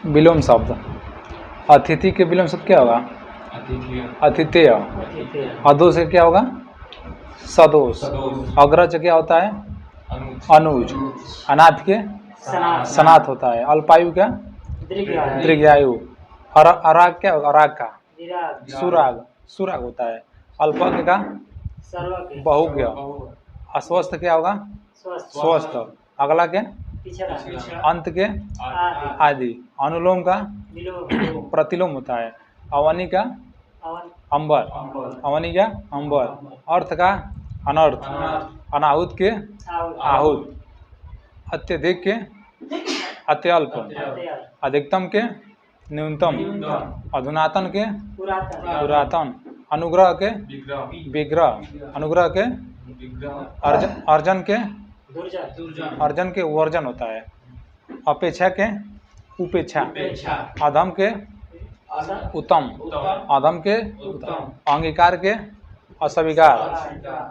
विलोम शब्द। अतिथि के विलोम शब्द क्या होगा? अतिथेय। अदोष से क्या होगा? सदोष। अग्रज क्या होता है? अनुज। अनाथ के सनाथ होता है। अल्पायु क्या? दीर्घायु। अराग क्या होगा? अराग का सुराग। सुराग होता है। अल्पज्ञ का बहुज्ञ। अस्वस्थ क्या होगा? स्वस्थ। अगला के अंत के आदि। अनुलोम का प्रतिलोम होता है। अवनी का अंबर। अवनी का अंबर। अर्थ का अनर्थ। अनाहुत के आहुत। अत्यधिक के अत्यल्प। अधिकतम के न्यूनतम। अधुनातन के पुरातन। अनुग्रह के विग्रह। अनुग्रह के अर्जन के वर्जन होता है। अपेक्षा के उपेक्षा। अधम के उत्तम। अधम के अंगीकार के अस्वीकार।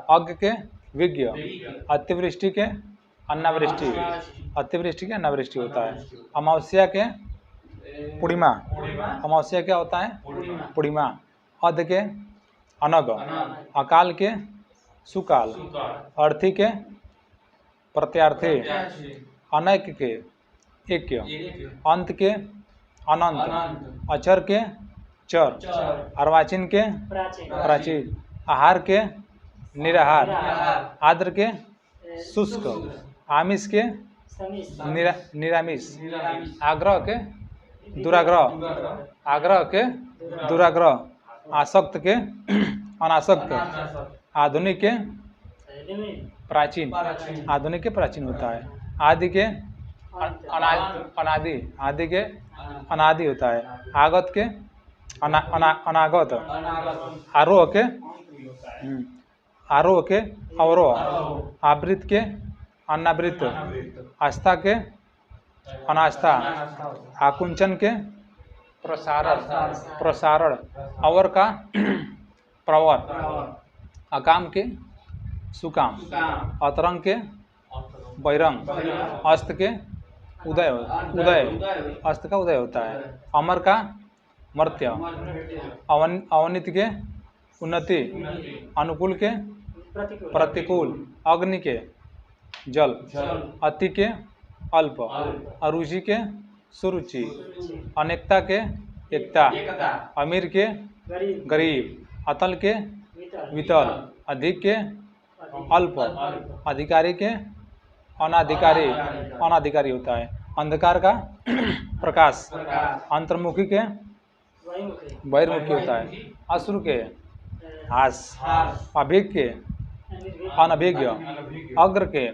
अज्ञ के विज्ञ। अतिवृष्टि के अन्नावृष्टि। अतिवृष्टि के अन्नावृष्टि होता है। अमावस्या के पूर्णिमा। अमावस्या क्या होता है? पूर्णिमा। अध के अनग। अकाल के सुकाल। अर्थी के प्रत्यार्थी। अनैक के ऐक्य। अंत के अनंत। अचर के चर। अर्वाचीन के प्राचीन। आहार के निराहार। आर्द्र के शुष्क। आमिष के निरामिष। आग्रह के दुराग्रह। आग्रह के दुराग्रह। आसक्त के अनासक्त। आधुनिक के प्राचीन। आधुनिक के प्राचीन होता है। आदि के अनादि। आदि के अनादि होता है। आगत के अनागत। आरोह के अवरोह। आवृत के अनावृत। आस्था के अनास्था। आकुंचन के प्रसारण। अवर का प्रवर। अकाम के सुकाम। अतरंग के बहिरंग। अस्त के उदय। अस्त का उदय होता है। अमर का मर्त्य। अवनित के उन्नति। अनुकूल के प्रतिकूल। अग्नि के जल। अति के अल्प। अरुचि के सुरुचि। अनेकता के एकता। अमीर के गरीब। अतल के वितल। अधिक के अल्प। अधिकारी के अनाधिकारी। अनाधिकारी होता है। अंधकार का प्रकाश। अंतर्मुखी के बहिर्मुखी होता है। अश्रु के हास। अभिज्ञ के अनभिज्ञ। अग्र के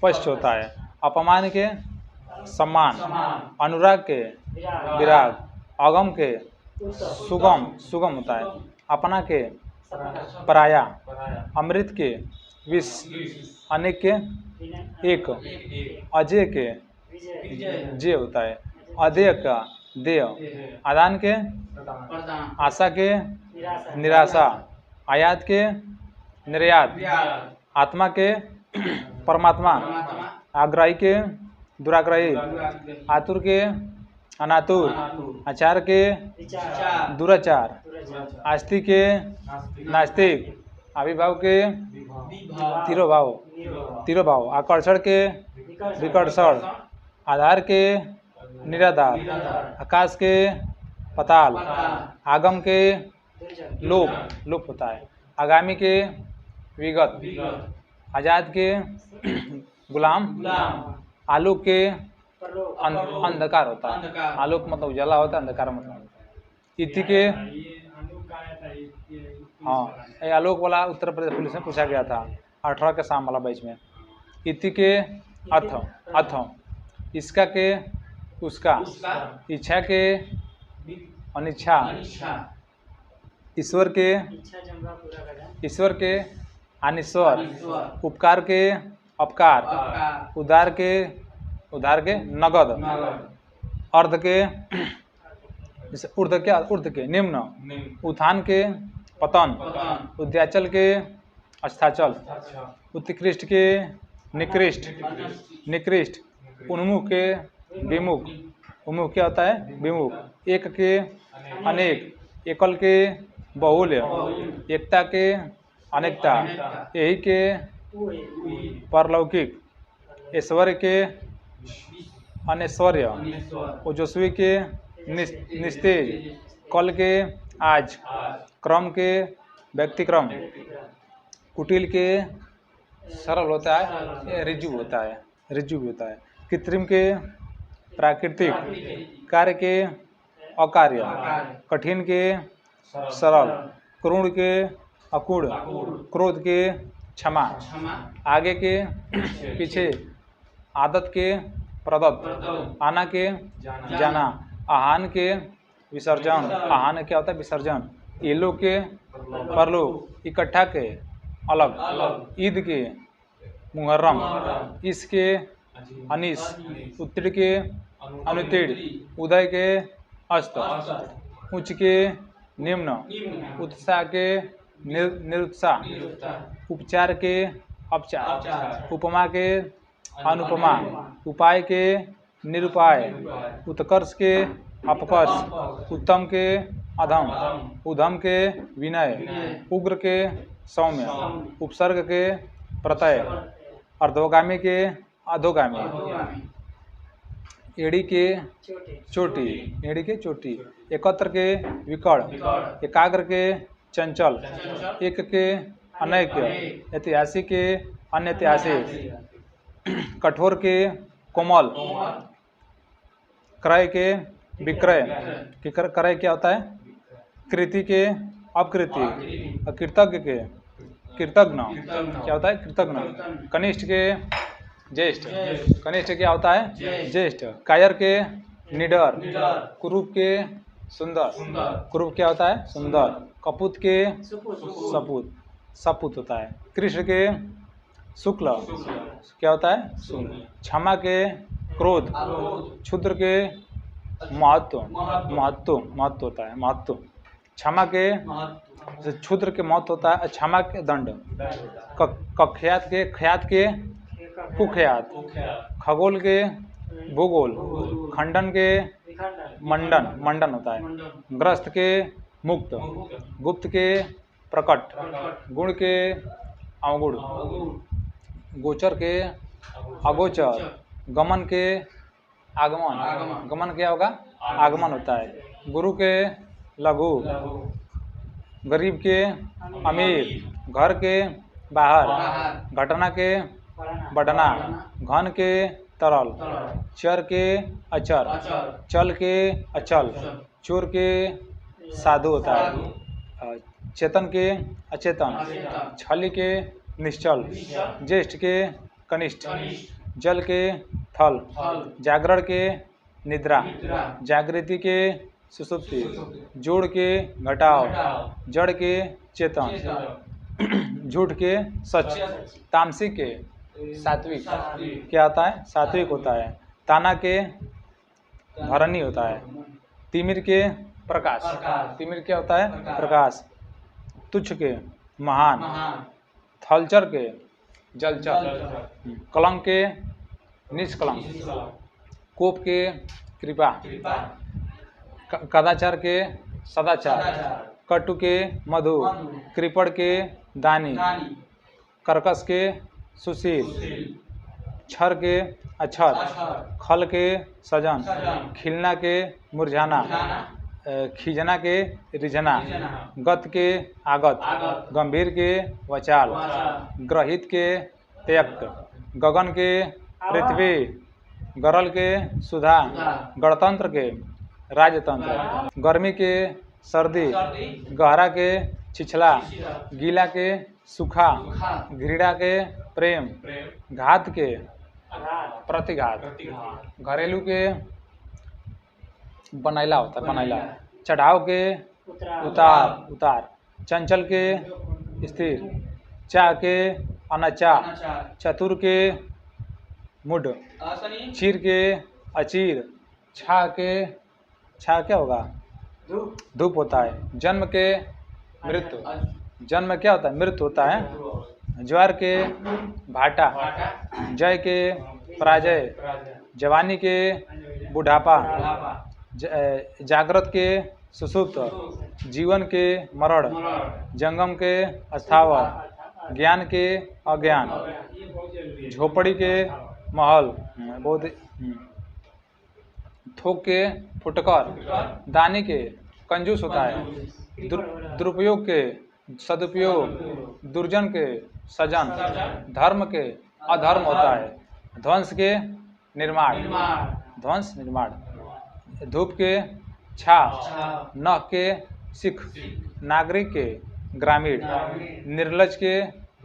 पश्च होता है। अपमान के सम्मान। अनुराग के विराग। अगम के सुगम होता है। अपना के पराया। अमृत के विष। अनेक के एक। अजय के जय होता है। अदेय का देय। आदान के आशा के निराशा। आयात के निर्यात। आत्मा के परमात्मा। आग्राही के दुराग्रही। आतुर के अनातुर। आचार के दुराचार। आस्तिक के नास्तिक। अभिभाव के तिरोभाव। आकर्षण के विकर्षण। आधार के निराधार। आकाश के पताल। आगम के लोप होता है। आगामी के विगत। आजाद के गुलाम। आलोक के अंधकार होता है। आलोक मतलब उजाला होता है। अंधकार मतलब इति के ये आलोक वाला उत्तर प्रदेश पुलिस में पूछा गया था 18 के शाम वाला बैच में। इति के अथ। इसका के उसका। इच्छा के अनिच्छा। ईश्वर के अनिश्वर। उपकार के अपकार। उदार के नगद। अर्ध के ऊर्ध के निम्न। उत्थान के पतन। उद्याचल के अस्ताचल। उत्कृष्ट के निकृष्ट। उन्मुख के विमुख। उमुख क्या होता है? विमुख। एक के अनेक, एकल के बहुल्य, एकता के अनेकता, यही के परलौकिक, ऐश्वर्य के अनैश्वर्य, ओजस्वी के निस्तेज, कल के आज, क्रम के व्यक्तिक्रम, कुटिल के सरल होता है, ऋजु होता है, ऋजु होता है। कृत्रिम के प्राकृतिक, कार्य के अकार्य, कठिन के सरल, क्रूर के अकूढ़, क्रोध के क्षमा, आगे के पीछे, आदत के प्रदत्त, आना के जाना, आहान के विसर्जन, आहान क्या होता है? विसर्जन। इलोक के परलोक, इकट्ठा के अलग, ईद के मुहर्रम, इसके अनीस, उत्तीर्ण के अनुत्तीर्ण, उदय के अस्त, उच्च के निम्न, उत्साह के निरुत्साह, उपचार के अपचार, उपमा के अनुपमा, उपाय के निरुपाय, उत्कर्ष के अपकर्ष, उत्तम के अधम, उधम के विनय, उग्र के सौम्य, उपसर्ग के प्रत्यय, अर्धोगामी के अधोगामी, एड़ी के चोटी, एड़ी के चोटी, एकत्र के विकर्ण, एकाग्र के चंचल, एक के अनैक्य, ऐतिहासिक के अनैतिहासिक, कठोर के कोमल, क्रय के विक्रय, क्रय क्या होता है? कृति के अपकृति, कृतज्ञ के कृतज्ञ क्या होता है? कृतज्ञ, कनिष्ठ के ज्येष्ठ, कनिष्ठ क्या होता है? ज्येष्ठ, कायर के निडर, कुरूप के सुंदर, कुरूप क्या होता है? सुंदर, कपूत के सपूत, सपूत होता है, कृष्ण के शुक्ल क्या होता है? शुक्ल, क्षमा के क्रोध, क्षुद्र के महत्व, महत्व होता है, महत्व, क्षमा के क्षुद्र के महत्व होता है, क्षमा के दंड, कख्यात के ख्यात के कुख्यात, खगोल के भूगोल, खंडन के मंडन, मंडन होता है, ग्रस्त के मुक्त, गुप्त के प्रकट, गुण के अवगुण, गोचर के अगोचर, गमन के आगमन, गमन क्या होगा? आगमन होता है, गुरु के लघु, गरीब के अमीर, घर के बाहर, घटना के बढ़ना, घन के तरल, चर के अचर, चल के अचल, चोर के साधु होता है, चेतन के अचेतन, छल के निश्चल, ज्येष्ठ के कनिष्ठ, जल के थल, जागरण के निद्रा, जागृति के सुसुप्ति, जोड़ के घटाव, जड़ के चेतन, झूठ के सच, तामसिक के सात्विक क्या होता है? सात्विक होता है, ताना के भरणी होता है, तिमिर के प्रकाश, तिमिर क्या होता है? प्रकाश, तुच्छ के महान, थलचर के जलचर, कलंक के निष्कलंक, कोप के कृपा, कदाचार के सदाचार, कटु के मधु, कृपण के दानी, कर्कश के सुशील, क्षर के अक्षर, खल के सजन, खिलना के मुरझाना, खिजना के रिझना, गत के आगत, गंभीर के वचाल, ग्रहित के त्यक्त, गगन के पृथ्वी, गरल के सुधा, गणतंत्र के राजतंत्र, गर्मी के सर्दी, गहरा के छिछला, गीला के सूखा, घृणा के प्रेम, घात के प्रतिघात, घरेलू के बनैला होता है, बनैला, चढ़ाव के उतार, चंचल के स्थिर, चा के अनचा, चतुर के मुड, चीर के अचीर, छा क्या होगा? धूप होता है, जन्म के मृत्यु, जन्म क्या होता है? मृत्यु होता है, ज्वार के भाटा, जय के पराजय, जवानी के बुढ़ापा, जागृत के सुषुप्त, जीवन के मरण, जंगम के स्थावर, ज्ञान के अज्ञान, झोपड़ी के महल, बहुत थोक के फुटकर, दानी के कंजूस होता है, दुरुपयोग के सदुपयोग, दुर्जन के सजन, धर्म के अधर्म होता है, ध्वंस के निर्माण, ध्वंस निर्माण, धूप के छा, नख के सिख, नागरिक के ग्रामीण, निर्लज के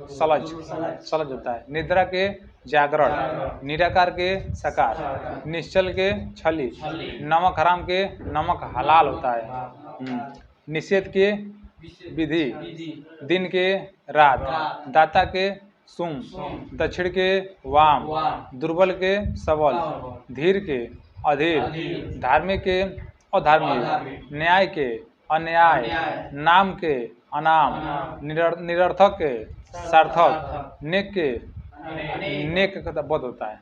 सलज, सलज होता है, निद्रा के जागरण, निराकार के साकार, निश्चल के छली, नमक हराम के नमक हलाल होता है, निषेध के विधि, दिन के रात, दाता के सुम, दक्षिण के वाम, दुर्बल के सबल, धीर के अधीर, धार्मिक के अधार्मिक, न्याय के अन्याय, नाम के अनाम, निरर्थक के सार्थक, नेक के नेक का बद होता है,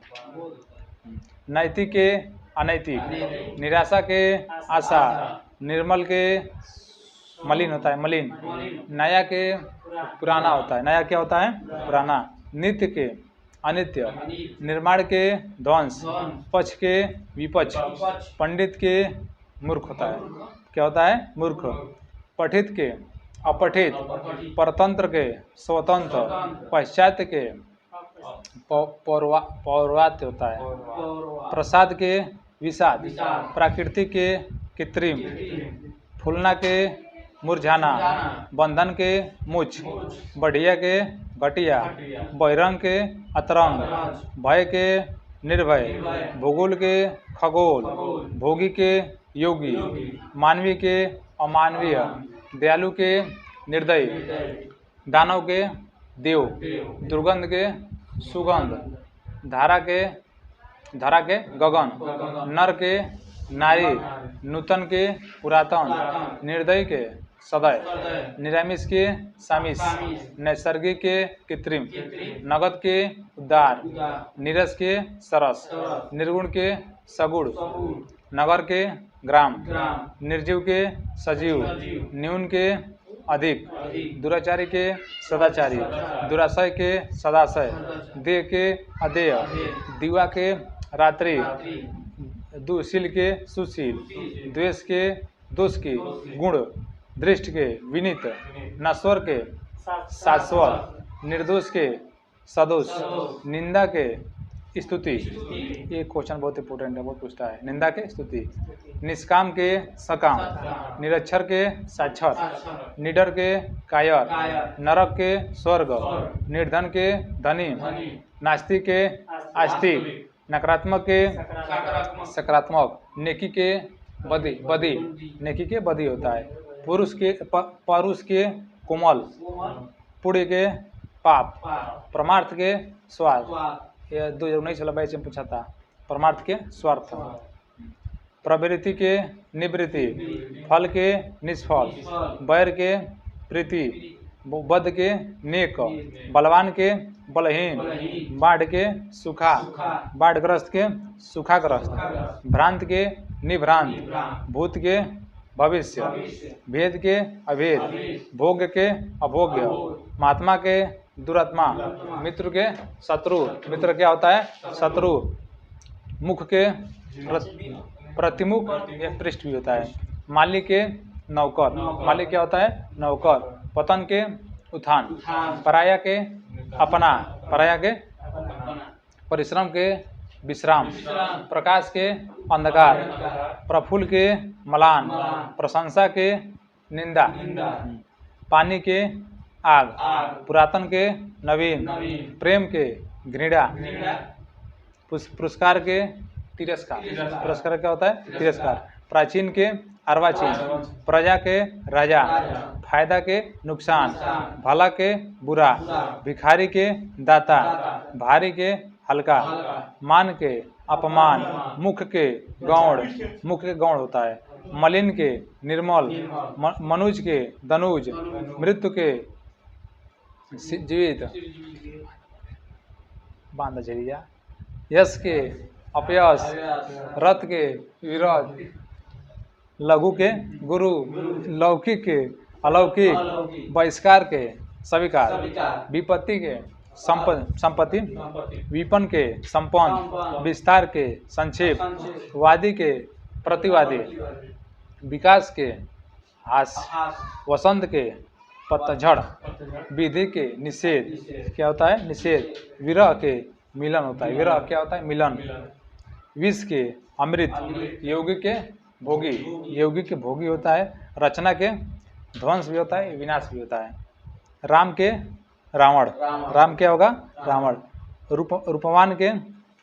नैतिक के अनैतिक, निराशा के आशा, निर्मल के मलिन होता है, मलिन, नया के पुराना होता है, नया क्या होता है? पुराना, नित्य के अनित्य, निर्माण के ध्वंस, पक्ष के विपक्ष, पंडित के मूर्ख होता है, क्या होता है? मूर्ख, पठित के अपठित, परतंत्र के स्वतंत्र, पश्चात के पौर्वात्य होता है, प्रसाद के विषाद, प्राकृतिक के कृत्रिम, फूलना के मुरझाना, बंधन के मुछ, बढ़िया के घटिया, बहिरंग के अतरंग, भय के निर्भय, भूगोल के खगोल, भोगी के योगी, मानवीय के अमानवीय, दयालु के निर्दयी, दानव के देव, दुर्गंध के सुगंध, धरा के गगन, नर के नारी, नूतन के पुरातन, निर्दयी के सदय, निरामिष के सामिस, नैसर्गिक के कृत्रिम, नगद के उदार, नीरस के सरस, निर्गुण के सगुण, नगर के ग्राम, निर्जीव के सजीव, न्यून के अधिक, दुराचारी के सदाचारी, दुराशय के सदाशय, देह के अदेय, दीवा के रात्रि, दुशील के सुशील, द्वेष के दोष की गुण, दृष्ट के विनीत, नश्वर के शाश्वत, निर्दोष के सदोष, निंदा के स्तुति, ये क्वेश्चन बहुत इंपॉर्टेंट है, बहुत पूछता है, निंदा के स्तुति, निष्काम के सकाम, निरक्षर के साक्षर, निडर के कायर, नरक के स्वर्ग, निर्धन के धनी, नास्तिक के आस्तिक, नकारात्मक के सकारात्मक, नेकी के बदी, नेकी के बदी होता है, परुष के कोमल, पुण्य के पाप, परमार्थ के स्वार्थ, ये 2019 वाला बैच में पूछा था, परमार्थ के स्वार्थ, प्रवृत्ति के निवृत्ति, फल के निष्फल, बैर के प्रीति, बद के नेक, बलवान के बलहीन, बाढ़ के सूखा, बाढ़ग्रस्त के सूखाग्रस्त, भ्रांत के निभ्रांत, भूत के भविष्य, भेद के अभेद, भोग्य के अभोग्य, महात्मा के दुरात्मा, मित्र के शत्रु, मित्र क्या होता है? शत्रु, मुख के प्रतिमुख, यह पृष्ठ भी होता है, मालिक के नौकर, मालिक क्या होता है? नौकर, पतन के उत्थान, पराया के अपना, पराया के परिश्रम के विश्राम, प्रकाश के अंधकार, प्रफुल्ल के मलान, प्रशंसा के निंदा, पानी के आग, पुरातन के नवीन, प्रेम के घृणा, पुरस्कार के तिरस्कार, पुरस्कार क्या होता है? तिरस्कार, प्राचीन के अर्वाचीन, प्रजा के राजा, फायदा के नुकसान, भला के बुरा, भिखारी के दाता, भारी के हल्का, मान के अपमान, मुख के गौड़, मुख के गौड़ होता है, मलिन के निर्मल, मनुज के दनुज, मृत्यु के जीवित, बांध झरिया, यश के अपयश, रथ के विरोध, लघु के गुरु, लौकिक के अलौकिक, बहिष्कार के स्वीकार, विपत्ति के संपत्ति, विपन के संपन्न, विस्तार के संक्षेप, वादी के प्रतिवादी, विकास के हास, वसंत के पतझड़, विधि के निषेध, क्या होता है निषेध, विरह के मिलन होता है, विरह क्या होता है मिलन, विष के अमृत, योगी के भोगी, योगी के भोगी होता है, रचना के ध्वंस भी होता है, विनाश भी होता है, राम के रावण, राम क्या होगा रावण, रूपवान के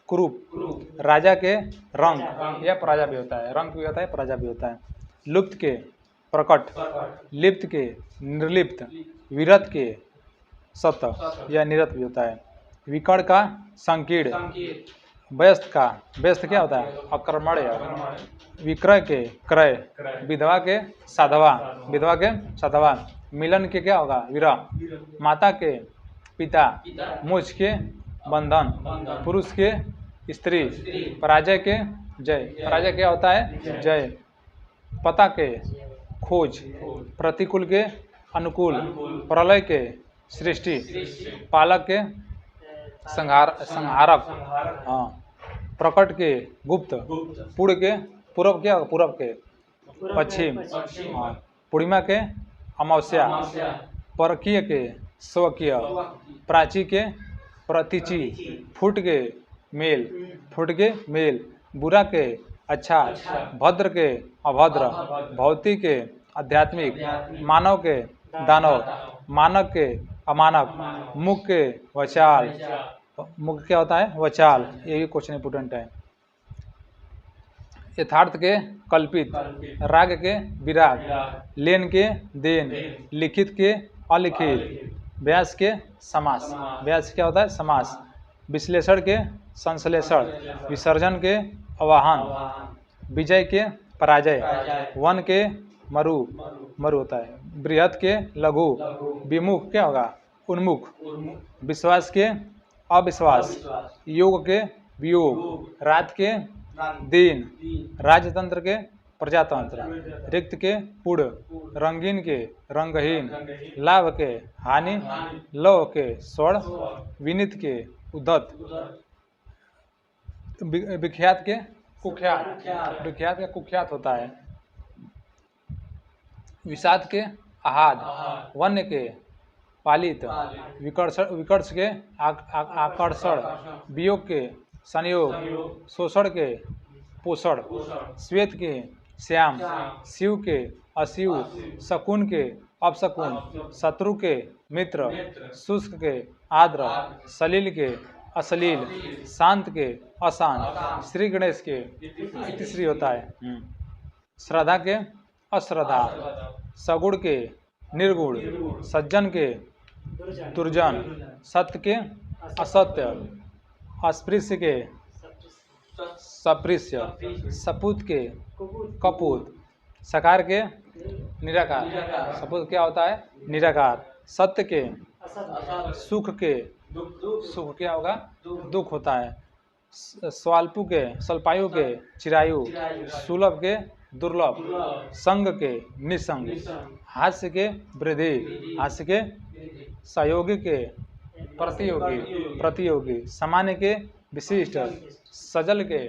कुरूप, राजा के रंग या प्रजा भी होता है, रंग भी होता है प्रजा भी होता है, लुप्त के प्रकट, लिप्त के निर्लिप्त, विरत के सत या निरत भी होता है, विकर्ण का संकीर्ण, व्यस्त का व्यस्त क्या होता है अकर्मण्य, विक्रय के क्रय, विधवा के साधवा, विधवा के साधवा, मिलन के क्या होगा विरह, माता के पिता, मोक्ष के बंधन, पुरुष के स्त्री, पराजय के जय, पराजय क्या होता है जय, पता के खोज, प्रतिकूल के अनुकूल, प्रलय के सृष्टि, पालक के संहारक, हाँ, प्रकट के गुप्त, पूर्व के पूर्व क्या होगा पूर्व के पश्चिम, हाँ, पूर्णिमा के अमावस्या, परकीय के स्वकीय, प्राची के प्रतीची, फुट के मेल, फुट के मेल, बुरा के अच्छा, भद्र के अभद्र, भौतिक के आध्यात्मिक, मानव के दानव, मानक के अमानक, मुख के वचाल, मुख क्या होता है वचाल, ये भी क्वेश्चन इंपोर्टेंट है, यथार्थ के कल्पित, राग के विराग, लेन के देन, लिखित के अलिखित, व्यास के समास, व्यास क्या होता है समास, विश्लेषण के संश्लेषण, विसर्जन के आवाहन, विजय के पराजय, वन के मरु, मरु होता है, बृहत के लघु, विमुख क्या होगा उन्मुख, विश्वास के अविश्वास, योग के वियोग, रात के दिन, राजतंत्र के प्रजातंत्र, रिक्त के पुड़, रंगीन के रंगहीन, लाभ के हानि, लव के स्वर्ण, विनीत के उद्धत, विख्यात के कुख्यात, विख्यात का कुख्यात होता है, विषाद के आहाद, वन्य के पालित, विकर्ष के आकर्षण, वियोग के संयोग, शोषण के पोषण, श्वेत के श्याम, शिव के अशिव, शकुन के अपशकुन, शत्रु के मित्र, शुष्क के आर्द्र, सलील के अश्लील, शांत के अशांत, श्री गणेश के इतिश्री होता है, श्रद्धा के अश्रद्धा, सगुण के निर्गुण, सज्जन के दुर्जन, सत्य के असत्य, अस्पृश्य के सपृश्य, सपूत के कपूत, सकार के निराकार, सपूत क्या होता है निराकार, सत्य के सुख के, सुख क्या होगा दुख होता है, स्वाल्पु के स्वल्पायु के चिरायु, सुलभ के दुर्लभ, संग के निसंग, हास्य के वृद्धि, हास्य के सहयोगी के प्रतियोगी, प्रतियोगी, सामान्य के विशिष्ट, सजल के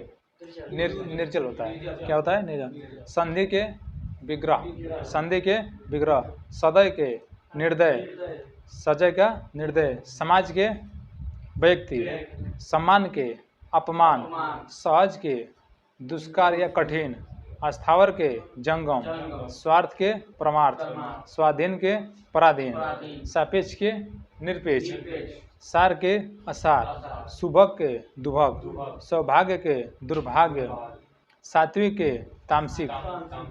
निर्जल होता है, क्या होता है निर्जल, संधि के विग्रह, संधि के विग्रह, सदय के निर्दय, सजय का निर्दय, समाज के व्यक्ति, सम्मान के अपमान, सहज के दुष्कार या कठिन, अस्थावर के जंगम, स्वार्थ के परमार्थ, स्वाधीन के पराधीन, सापेक्ष के निरपेक्ष, सार के असार, सुभग के दुभग, सौभाग्य के दुर्भाग्य, सात्विक के तामसिक,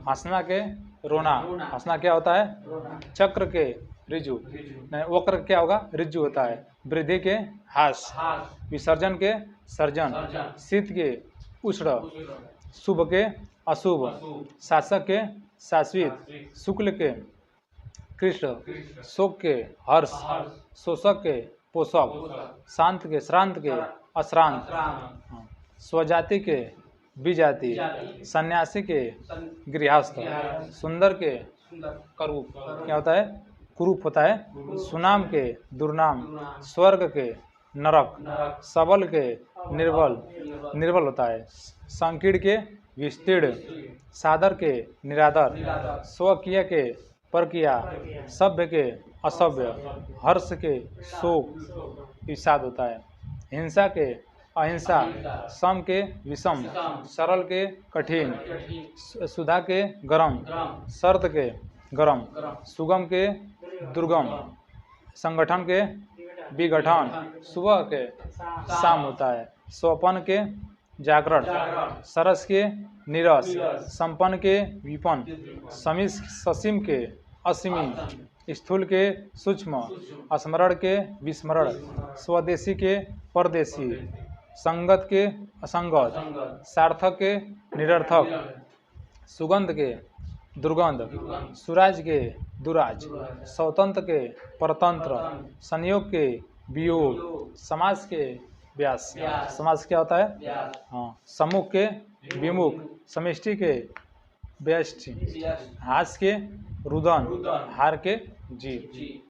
हंसना के रोना, हंसना क्या होता है चक्र के ऋजु, नहीं वक्र क्या होगा ऋजु होता है, वृद्धि के हास, विसर्जन के सर्जन, शीत के उष्ण, शुभ के अशुभ, शासक के शाश्वित, शुक्ल के कृष्ण, शोक के हर्ष, शोषक के पोषक, शांत के श्रांत के अश्रांत, स्वजाति के विजाति, सन्यासी के गृहस्थ, सुंदर के करूप, क्या होता है? कुरूप होता है। सुनाम के दुर्नाम, स्वर्ग के नरक, सबल के निर्बल होता है। संकीर्ण के विस्तीर्ण, सादर के निरादर, स्वकीय के परकीय, सभ्य के असभ्य, हर्ष के शोक विषाद होता है। हिंसा के अहिंसा, सम के विषम, सरल के कठिन, सुधा के गरम, शर्त के गरम, सुगम के दुर्गम, संगठन के विघटन, सुबह के शाम होता है। स्वपन के जागरण, सरस के नीरस, संपन्न के विपन्न, ससीम के असीमी, स्थूल के सूक्ष्म, स्मरण के विस्मरण, स्वदेशी के परदेशी, संगत के असंगत, सार्थक के निरर्थक, सुगंध के दुर्गंध, सुराज के दुराज, स्वतंत्र के परतंत्र, संयोग के वियोग, समाज के व्यास। समाज क्या होता है? हाँ। सम्मुख के विमुख, समष्टि के व्यष्टि, हास के रुदन, हार के जीत।